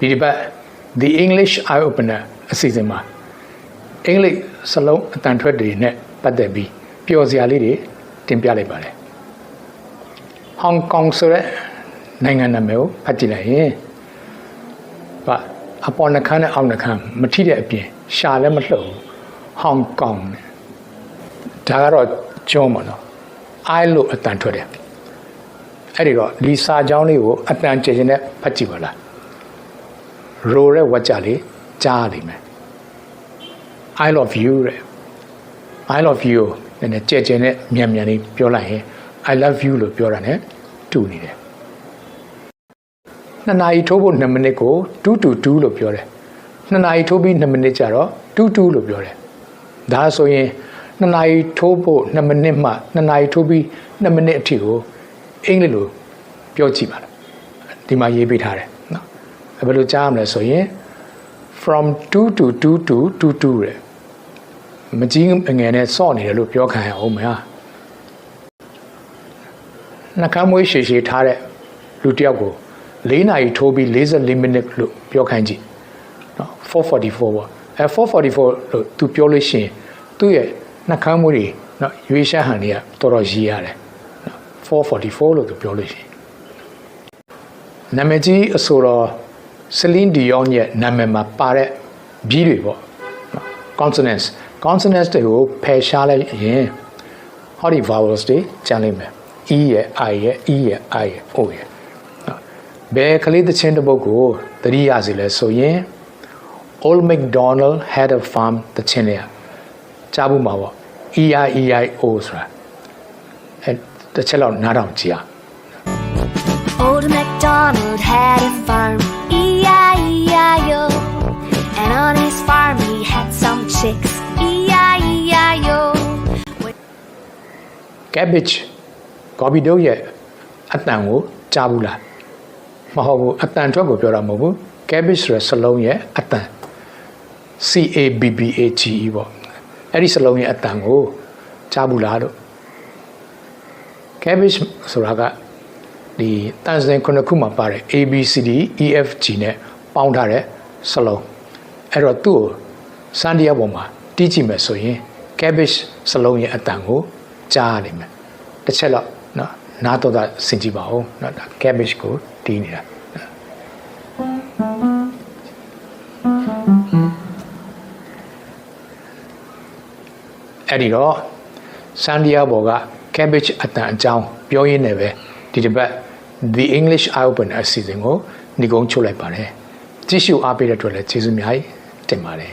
ဒီတစ်ပတ် The English Eye Opener အစီအစဉ်မှာအင်္ဂလိပ်စလုံးအတန်ထွက်တွေနဲ့ပတ်သက်ပြီးပျော်စရာလေးတွေတင်ပြလိုက်ပါတယ်ဟောင်ကောင်ဆိုတဲ့နိုင်ငံနာမည်ကိုဖတ်ကြည့်လိုက်ရင်အပေါ်နှခမ်းနဲ့အောက်နှခမ်းမထိတဲ့အပြင်ရှာလည်းမလှုပ်ဟောင်ကောင်ဒါကတော့ကျွန်းပေါ့နော်အိုင်လို့အတန်ထွက်တယ်အဲ့ဒီတော့လီစာချောင်းလေးကိုအတန်ကျကျနဲ့ဖတ်ကြည့်ပါလားရိုးတဲ့ဝါကြလေးကြားလိမ့်မယ် I love you တဲ့ I love you နည်းနည်းကျကျနဲ့မြန်မြန်လေးပြောလိုက်ရင် I love you လို့ပြောတာ ਨੇ တူနေတယ်2နာရီထိုးဖို့2မိနစ်ကို2လို့ပြောတယ်2နာရီထိုးပြီး2မိနစ်ကျတော့2လို့ပြောတယ်ဒါဆိုရင်2နာရီထိုးဖို့2မိနစ်မှ2နာရီထိုးပြီး2မိနစ်အထိကိုအင်္ဂလိပ်လိုပြောကြည့်ပါလားဒီမှာရေးပေးထားတယ်နော်ဘယ်လိုကြားရမလဲဆိုရင် from 2 to 2 to 2 တဲ့မကြီးငယ်နဲ့စော့နေတယ်လို့ပြောခံရအောင်မလားနှကမ်းမွေးရှည်ရှည်ထားတဲ့လူတစ်ယောက်ကို4နာရီထိုးပြီး44မိနစ်လို့ပြောခိုင်းကြည့်နော်444ပေါ့444လို့သူပြောလို့ရှိရင်သူ့ရဲ့နှကမ်းမွေးတွေနော်ရွေးရှားဟန်တွေကတော်တော်ရည်ရတယ်နော်444လို့သူပြောလို့ရှိရင်နာမည်ကြီးအဆိုတော်Celine Dion ရဲ့နာမည်မှာပါတဲ့ဘီးတွေပေါ့နော် consonants တွေကိုဖယ်ရှားလိုက်ရင်ဟောဒီ vowels တွေကျန်လိမ့်မယ် e ရဲ့ i ရဲ့ e ရဲ့ i ရဲ့ o ရဲ့ဘယ်ကလေးသချင်းတစ်ပုဒ်ကိုသတိရစီလဲဆိုရင် Old MacDonald had a farm သချင်းလေးကြားဘူးမှာပေါ့ E-I-E-I-O ဆိုတာတစ်ချက်လောက်နားထောင်ကြည့်ရ Old MacDonald had a farm E-I-E-I-O and on his farm he had some chicks E-I-E-I-O Cabbage ကော်ပီတို့ရဲ့အတန်ကိုကြားဘူးလားမဟုတ်ဘူးအတန်ထွက်ကိုပြောတာမဟုတ်ဘူး cabbage ဆိုတဲ့စလုံးရဲ့အတန် C A B B A G E ပေါ့အဲ့ဒီစလုံးရဲ့အတန်ကိုကြားဘူးလားလို့ cabbage ဆိုတာကဒီတန်စင်ခုနှစ်ခုမှာပါတယ် A B C D E F G နဲ့ပေါင်းထားတဲ့စလုံးအဲ့တော့သူ့ကိုစန္ဒိယပေါ်မှာတီးကြည့်မယ်ဆိုရင် cabbage စလုံးရဲ့အတန်ကိုကြားရလိမ့်မယ်တစ်ချက်တော့နော်နားတော့တာဆင်ကြည့်ပါဦးနော်ဒါ cabbage ကိုတီးနေတာအဲ့ဒီတော့စန္ဒိယဘော်က cabbage အတန်အကြောင်းပြောရင်းနဲ့ပဲဒီတစ်ပတ် The English Eye Opener အစီအစဉ်ကိုညီကုန်းချုပ်လိုက်ပါတယ်ကြည့်ရှုအားပေးတဲ့အတွက်လည်းကျေးဇူးများတင်ပါတယ်